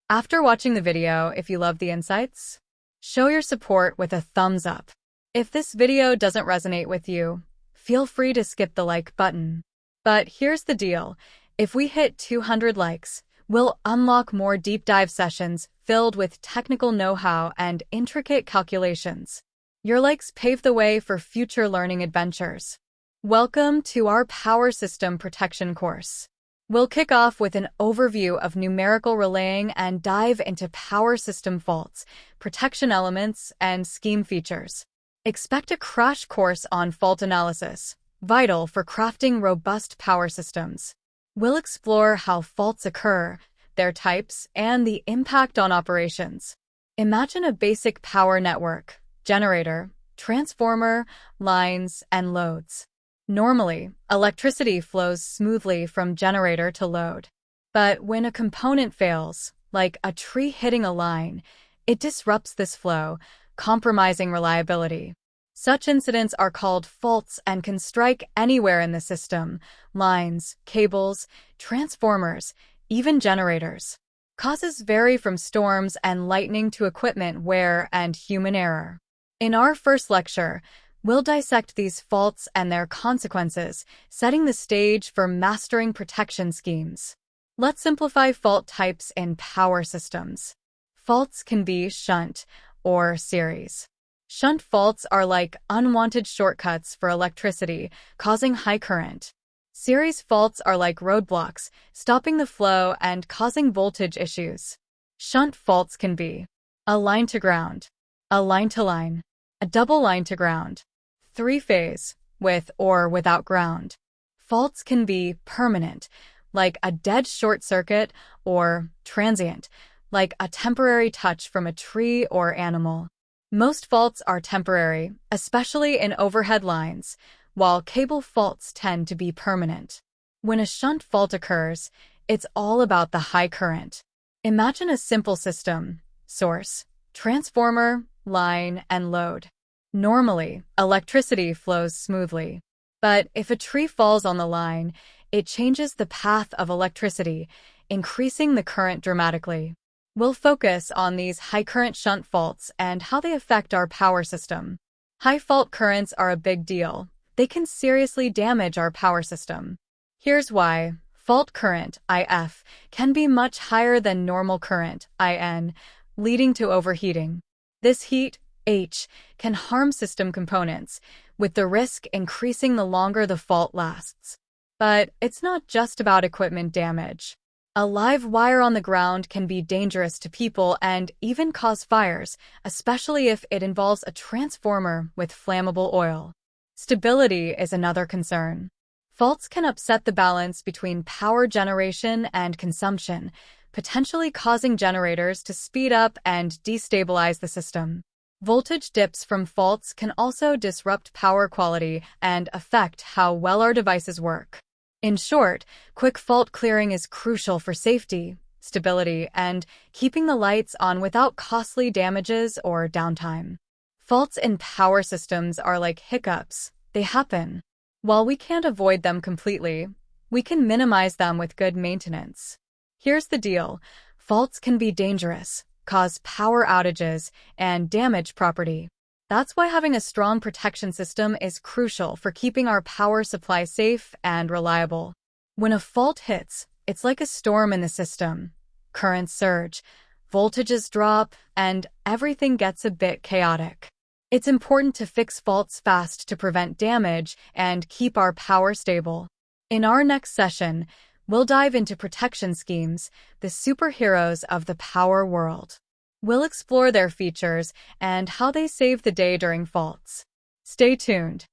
After watching the video, if you love the insights, show your support with a thumbs up. If this video doesn't resonate with you, feel free to skip the like button. But here's the deal. If we hit 200 likes, we'll unlock more deep dive sessions filled with technical know-how and intricate calculations. Your likes pave the way for future learning adventures. Welcome to our Power System Protection course. We'll kick off with an overview of numerical relaying and dive into power system faults, protection elements, and scheme features. Expect a crash course on fault analysis, vital for crafting robust power systems. We'll explore how faults occur, their types, and the impact on operations. Imagine a basic power network: generator, transformer, lines, and loads. Normally, electricity flows smoothly from generator to load. But when a component fails, like a tree hitting a line, it disrupts this flow, compromising reliability. Such incidents are called faults and can strike anywhere in the system: lines, cables, transformers, even generators. Causes vary from storms and lightning to equipment wear and human error. In our first lecture, we'll dissect these faults and their consequences, setting the stage for mastering protection schemes. Let's simplify fault types in power systems. Faults can be shunt or series. Shunt faults are like unwanted shortcuts for electricity, causing high current. Series faults are like roadblocks, stopping the flow and causing voltage issues. Shunt faults can be a line to ground, a line to line, a double line to ground, three-phase, with or without ground. Faults can be permanent, like a dead short circuit, or transient, like a temporary touch from a tree or animal. Most faults are temporary, especially in overhead lines, while cable faults tend to be permanent. When a shunt fault occurs, it's all about the high current. Imagine a simple system: source, transformer, line, and load. Normally, electricity flows smoothly. But if a tree falls on the line, it changes the path of electricity, increasing the current dramatically. We'll focus on these high-current shunt faults and how they affect our power system. High fault currents are a big deal. They can seriously damage our power system. Here's why. Fault current, IF, can be much higher than normal current, IN, leading to overheating. This heat, H, can harm system components, with the risk increasing the longer the fault lasts. But it's not just about equipment damage. A live wire on the ground can be dangerous to people and even cause fires, especially if it involves a transformer with flammable oil. Stability is another concern. Faults can upset the balance between power generation and consumption, potentially causing generators to speed up and destabilize the system. Voltage dips from faults can also disrupt power quality and affect how well our devices work. In short, quick fault clearing is crucial for safety, stability, and keeping the lights on without costly damages or downtime. Faults in power systems are like hiccups. They happen. While we can't avoid them completely, we can minimize them with good maintenance. Here's the deal. Faults can be dangerous, cause power outages, and damage property. That's why having a strong protection system is crucial for keeping our power supply safe and reliable. When a fault hits, it's like a storm in the system. Currents surge, voltages drop, and everything gets a bit chaotic. It's important to fix faults fast to prevent damage and keep our power stable. In our next session, we'll dive into protection schemes, the superheroes of the power world. We'll explore their features and how they save the day during faults. Stay tuned.